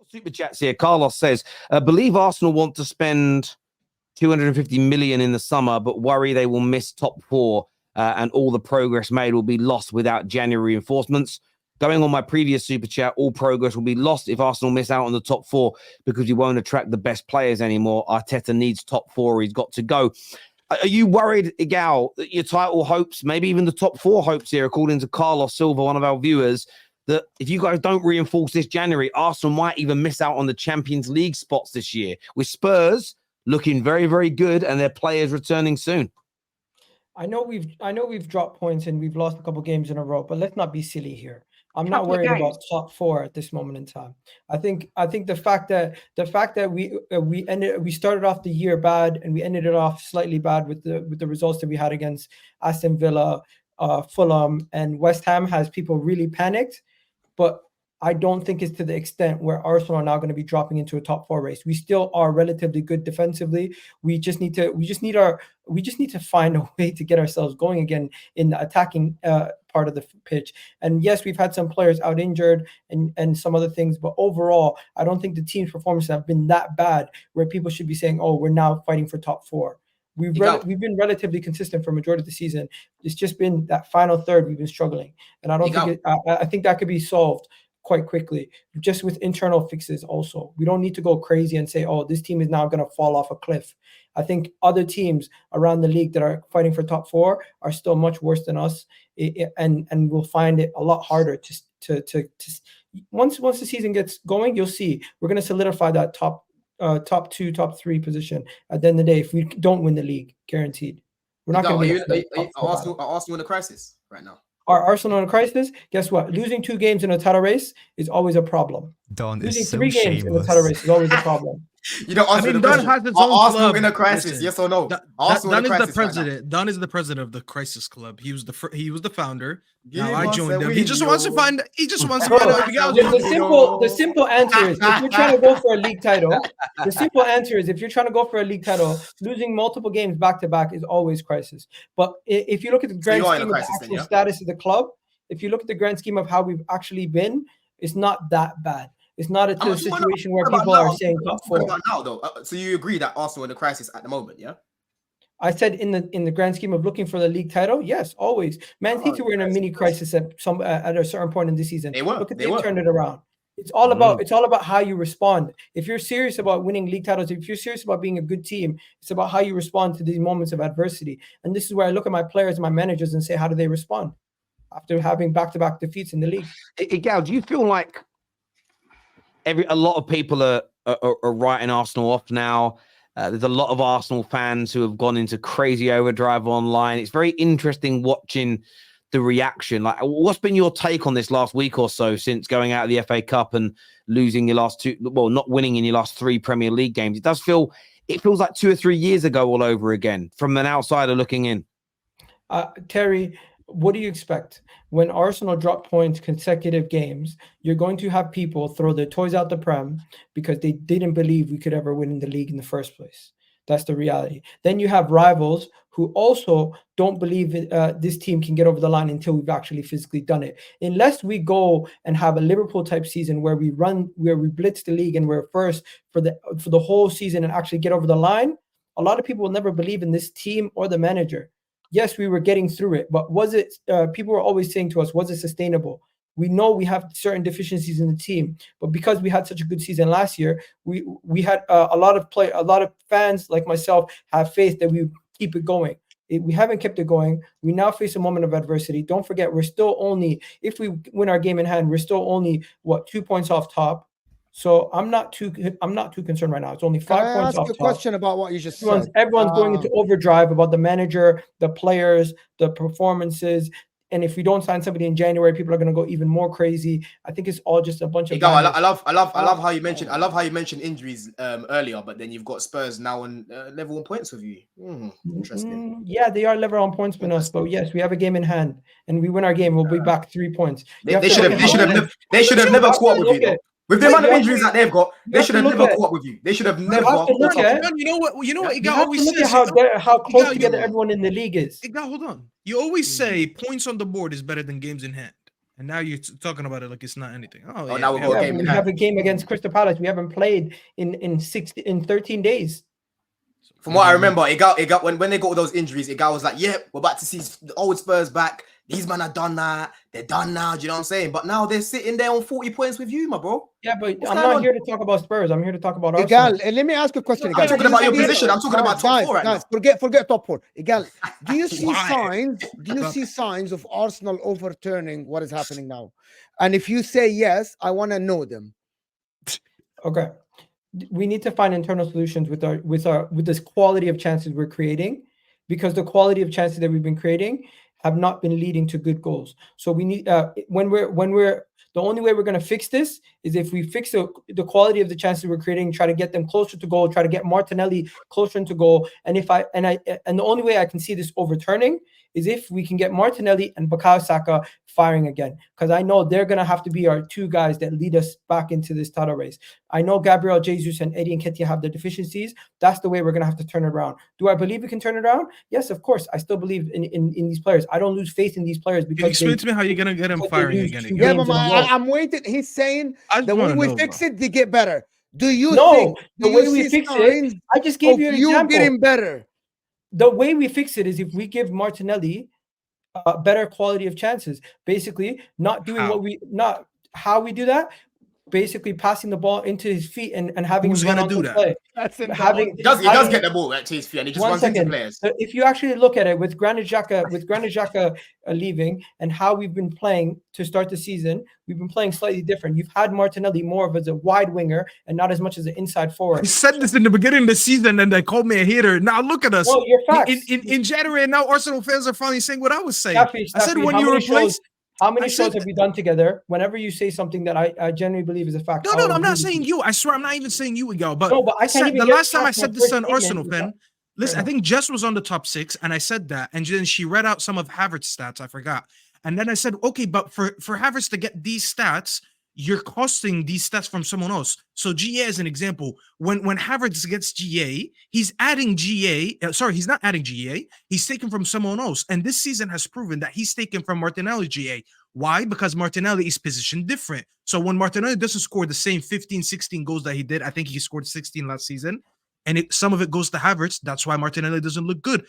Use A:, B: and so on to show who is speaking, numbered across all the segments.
A: Super chats here. Carlos says, believe Arsenal want to spend 250 million in the summer, but worry they will miss top four and all the progress made will be lost without January reinforcements. Going on my previous super chat, all progress will be lost if Arsenal miss out on the top four because we won't attract the best players anymore. Arteta needs top four. He's got to go. Are you worried, Igal, that your title hopes, maybe even the top four hopes here, according to Carlos Silva, one of our viewers, that if you guys don't reinforce this January, Arsenal might even miss out on the Champions League spots this year, with Spurs looking very, very good and their players returning soon?
B: I know we've dropped points and we've lost a couple games in a row, but let's not be silly here. I'm not worried about top four at this moment in time. I think the fact that we started off the year bad and we ended it off slightly bad with the results that we had against Aston Villa, Fulham, and West Ham has people really panicked. But I don't think it's to the extent where Arsenal are now going to be dropping into a top four race. We still are relatively good defensively. We just need to find a way to get ourselves going again in the attacking part of the pitch. And yes, we've had some players out injured and some other things, but overall, I don't think the team's performances have been that bad where people should be saying, "Oh, we're now fighting for top four." We've been relatively consistent for majority of the season. It's just been that final third we've been struggling, and I think that could be solved quite quickly, just with internal fixes also. We don't need to go crazy and say, oh, this team is now going to fall off a cliff. I think other teams around the league that are fighting for top four are still much worse than us, and we'll find it a lot harder to once the season gets going, you'll see we're going to solidify that top two, top three position at the end of the day if we don't win the league, guaranteed. We're not going to win.
C: Are Arsenal in a crisis right now?
B: Are Arsenal in a crisis? Guess what? Losing 2 games in a title race is always a problem.
D: Don
B: Losing
D: is so
B: 3 games in a title race is always a problem.
C: You don't answer the question.
E: Has his
C: Are
E: own
C: Arsenal
E: club.
C: in a crisis?
E: Listen,
C: Yes or no?
E: Don is the president. Don is the president of the Crisis Club. He was the founder. Now I joined him. He just wants to find. He just wants to find out.
B: The simple answer is if you're trying to go for a league title. The simple answer is if you're trying to go for a league title, losing multiple games back to back is always crisis. But if you look at the grand scheme of the actual status of the club, if you look at the grand scheme of how we've actually been, it's not that bad. It's not a situation where people are saying top four.
C: What about now, though? So you agree that Arsenal in a crisis at the moment, yeah?
B: I said in the grand scheme of looking for the league title, yes, always. Man City were in a mini crisis at a certain point in the season. Look at they turned it around. It's all about how you respond. If you're serious about winning league titles, if you're serious about being a good team, it's about how you respond to these moments of adversity. And this is where I look at my players and my managers and say, how do they respond after having back-to-back defeats in the league?
A: Igal, do you feel like a lot of people are writing Arsenal off now? There's a lot of Arsenal fans who have gone into crazy overdrive online. It's very interesting watching the reaction. Like, what's been your take on this last week or so since going out of the FA Cup and losing your last not winning in your last 3 Premier League games? It feels like 2 or 3 years ago all over again from an outsider looking in.
B: Terry, what do you expect? When Arsenal drop points consecutive games, you're going to have people throw their toys out the pram because they didn't believe we could ever win in the league in the first place. That's the reality. Then you have rivals who also don't believe this team can get over the line until we've actually physically done it. Unless we go and have a Liverpool type season where we blitz the league and we're first for the whole season and actually get over the line, a lot of people will never believe in this team or the manager. Yes, we were getting through it, but was it? People were always saying to us, was it sustainable? We know we have certain deficiencies in the team, but because we had such a good season last year, we had a lot of fans like myself have faith that we would keep it going. We haven't kept it going. We now face a moment of adversity. Don't forget, we're still only, if we win our game in hand, we're still only 2 points off top. So I'm not too concerned right now. It's only 5 points off.
F: Can I ask you a question about what you just said?
B: Everyone's going into overdrive about the manager, the players, the performances. And if we don't sign somebody in January, people are going to go even more crazy. I think it's all just a bunch of.
C: I love how you mentioned. I love how you mentioned injuries earlier, but then you've got Spurs now on level on points with you. Interesting.
B: Yeah, they are level on points with us, but yes, we have a game in hand, and we win our game, we'll be back 3 points.
C: They should have never caught with you. Though. With the amount of injuries that they've got, they should have never caught with you. They should have never.
E: You know what? Igal always says
B: how close together everyone in the league is.
E: Igal, hold on. You always say points on the board is better than games in hand. And now you're talking about it like it's not anything. Oh, yeah,
C: now we've got a game.
B: We have a game against Crystal Palace. We haven't played in 13 days.
C: From what I remember, it got when they got all those injuries, it was like, yeah, we're about to see the old Spurs back. These men are done that. They're done now. Do you know what I'm saying? But now they're sitting there on 40 points with you, my bro.
B: Yeah, but I'm not here to talk about Spurs. I'm here to talk about Arsenal.
F: Let me ask you a question.
C: I'm talking about your position. I'm talking about top 4 right now.
F: Forget top 4. Igal, do you see signs? Do you see signs of Arsenal overturning what is happening now? And if you say yes, I want to know them.
B: Okay. We need to find internal solutions with this quality of chances we're creating, because the quality of chances that we've been creating have not been leading to good goals. So we need when we're the only way we're going to fix this is if we fix the quality of the chances we're creating, try to get them closer to goal, try to get Martinelli closer into goal. And the only way I can see this overturning is if we can get Martinelli and Bukayo Saka firing again, because I know they're going to have to be our 2 guys that lead us back into this title race. I know Gabriel Jesus and Eddie Nketiah have their deficiencies. That's the way we're going to have to turn it around. Do I believe we can turn it around? Yes, of course. I still believe in these players. I don't lose faith in these players because
E: explain to me how you're going to get them firing again.
F: Yeah, I'm waiting. He's saying the way we fix it, they get better. Do you think
B: the way we fix it? I just gave you an example.
F: Getting better.
B: The way we fix it is if we give Martinelli a better quality of chances. Basically, not doing how we do that. Basically, passing the ball into his feet and having
E: him
B: run on
E: do
B: the
E: that.
B: play.
C: He does get the ball to his feet and he just runs into players.
B: So if you actually look at it with Granit Xhaka leaving and how we've been playing to start the season, we've been playing slightly different. You've had Martinelli more of as a wide winger and not as much as an inside forward.
E: I said this in the beginning of the season and they called me a hater. Now look at us.
B: Well, you're facts.
E: In January, and now Arsenal fans are finally saying what I was saying.
B: Staffy,
E: I said when you replace.
B: How many shows have we done together? Whenever you say something that I genuinely believe is a fact.
E: No, I'm not saying you. I swear, I'm not even saying you, Miguel. But
B: I can't even
E: the last time I said this to an Arsenal fan, listen,
B: Yeah.
E: I think Jess was on the top 6, and I said that, and then she read out some of Havertz's stats. I forgot, and then I said, okay, but for Havertz to get these stats, you're costing these stats from someone else. So GA is an example. When Havertz gets GA, he's adding GA. He's not adding GA. He's taken from someone else. And this season has proven that he's taken from Martinelli GA. Why? Because Martinelli is positioned different. So when Martinelli doesn't score the same 15, 16 goals that he did, I think he scored 16 last season, and some of it goes to Havertz. That's why Martinelli doesn't look good.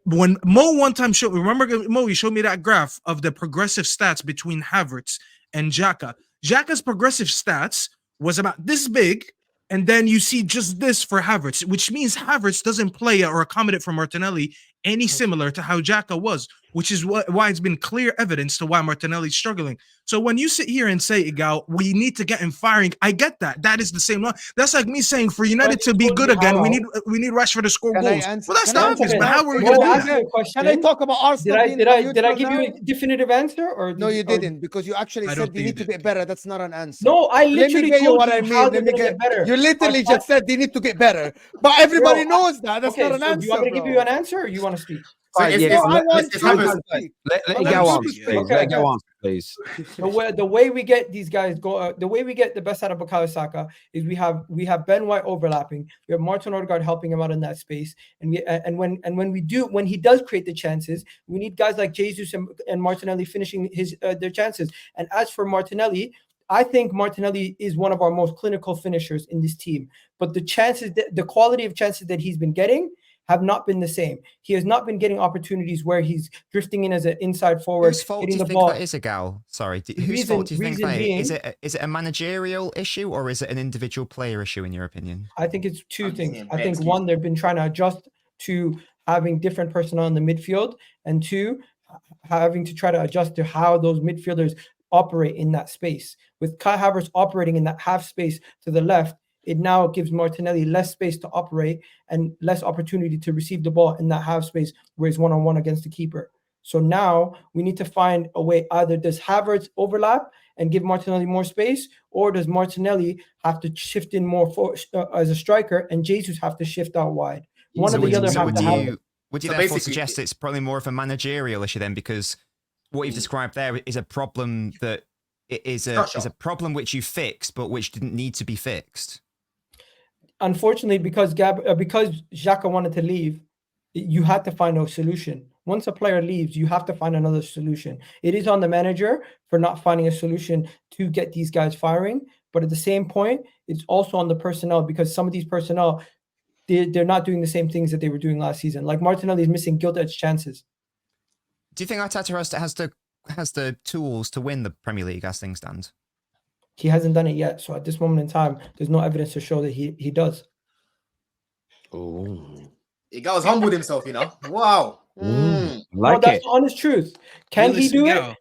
E: When Mo one time showed, remember Mo, he showed me that graph of the progressive stats between Havertz and Xhaka. Xhaka's progressive stats was about this big, and then you see just this for Havertz, which means Havertz doesn't play or accommodate for Martinelli any similar to how Xhaka was, which is why it's been clear evidence to why Martinelli's struggling. So when you sit here and say, Igal, we need to get him firing, I get that. That is the same line. That's like me saying for United to be good again, we need Rashford to score goals. Well, that's not obvious, but how are we going to do that?
F: Can I talk about Arsenal?
B: Did I give you a definitive answer? Or
F: no, you didn't, because you actually said they need to get better. That's not an answer.
B: No, I literally told you
F: what I mean.
B: how they're going to get better.
F: You literally just said they need to get better, but everybody knows that. That's not an answer.
B: Do you want me to give you an answer, or you want to speak?
A: Let it go on, please.
B: The way we get these guys the way we get the best out of Bukayo Saka is we have Ben White overlapping, we have Martin Odegaard helping him out in that space, and when he does create the chances, we need guys like Jesus and Martinelli finishing their chances. And as for Martinelli, I think Martinelli is one of our most clinical finishers in this team, but the quality of chances that he's been getting have not been the same. He has not been getting opportunities where he's drifting in as an inside forward.
D: Whose fault do you think that is, Igal? Sorry, whose fault do you think that is? Is it a managerial issue or is it an individual player issue in your opinion?
B: I think it's two things. I think one, they've been trying to adjust to having different personnel in the midfield, and two, having to try to adjust to how those midfielders operate in that space. With Kai Havertz operating in that half space to the left, it now gives Martinelli less space to operate and less opportunity to receive the ball in that half space where he's one-on-one against the keeper. So now we need to find a way. Either does Havertz overlap and give Martinelli more space, or does Martinelli have to shift in more as a striker and Jesus have to shift out wide? One or the other have to happen.
D: Would you therefore suggest it's probably more of a managerial issue then? Because what you've described there is a problem that is a problem which you fixed, but which didn't need to be fixed.
B: Unfortunately, because Xhaka wanted to leave, you had to find a solution. Once a player leaves, you have to find another solution. It is on the manager for not finding a solution to get these guys firing. But at the same point, it's also on the personnel, because some of these personnel, they're not doing the same things that they were doing last season. Like Martinelli is missing gilt-edged chances.
D: Do you think Arteta has the tools to win the Premier League as things stand?
B: He hasn't done it yet. So at this moment in time, there's no evidence to show that he does.
A: Oh,
C: He got humbled himself, you know. Wow.
A: like
B: No, that's
A: it.
B: the honest truth. Can he do it?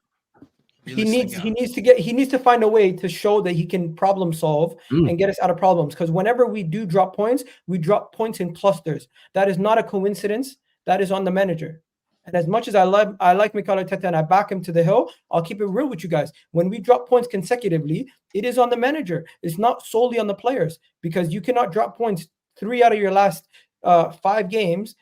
B: He needs to find a way to show that he can problem solve and get us out of problems. Because whenever we do drop points, we drop points in clusters. That is not a coincidence. That is on the manager. And as much as I like Mikel Arteta and I back him to the hill, I'll keep it real with you guys. When we drop points consecutively, it is on the manager. It's not solely on the players, because you cannot drop points 3 out of your last 5 games,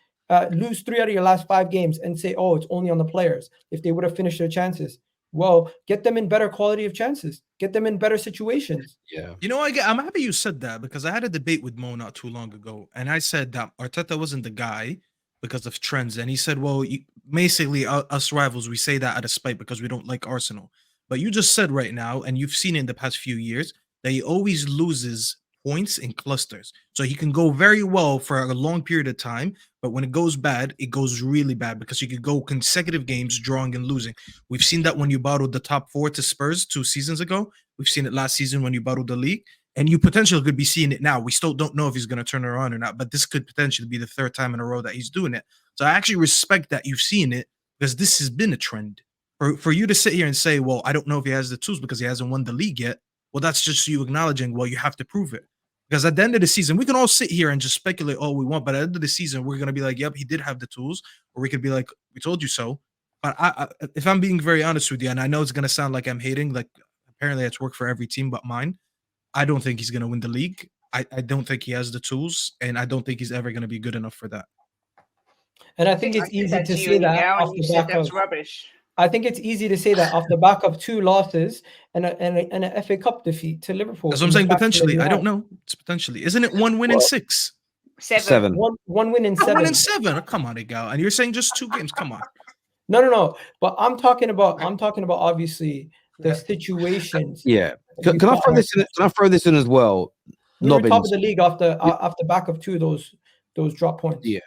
B: lose 3 out of your last 5 games and say, oh, it's only on the players if they would have finished their chances. Well, get them in better quality of chances. Get them in better situations.
A: Yeah.
E: You know, I'm happy you said that, because I had a debate with Mo not too long ago, and I said that Arteta wasn't the guy because of trends. And he said, well, basically, us rivals, we say that out of spite because we don't like Arsenal. But you just said right now, and you've seen in the past few years, that he always loses points in clusters. So he can go very well for a long period of time, but when it goes bad, it goes really bad, because you could go consecutive games drawing and losing. We've seen that when you bottled the top 4 to Spurs 2 seasons ago. We've seen it last season when you bottled the league, and you potentially could be seeing it now. We still don't know if he's going to turn it around or not, but this could potentially be the 3rd time in a row that he's doing it. So I actually respect that you've seen it, because this has been a trend. For you to sit here and say, well, I don't know if he has the tools because he hasn't won the league yet, well, that's just you acknowledging, well, you have to prove it. Because at the end of the season, we can all sit here and just speculate all we want, but at the end of the season, we're going to be like, yep, he did have the tools, or we could be like, we told you so. But if I'm being very honest with you, and I know it's going to sound like I'm hating, like apparently it's worked for every team but mine, I don't think he's going to win the league. I don't think he has the tools, and I don't think he's ever going to be good enough for that.
B: And I think it's easy to say that off the back of
G: rubbish.
B: I think it's easy to say that off the back of 2 losses and an FA Cup defeat to Liverpool.
E: That's what I'm saying. Potentially, I don't know. It's potentially, isn't it 1 win in 6?
G: 7.
B: One win in 7.
E: 1 win in 7. Oh, come on, Igal. And you're saying just 2 games? Come on.
B: No. But I'm talking about obviously the situations.
A: Yeah. Can I throw this in? Can I throw this in as well?
B: We were top of the league off the back of 2 of those drop points.
A: Yeah.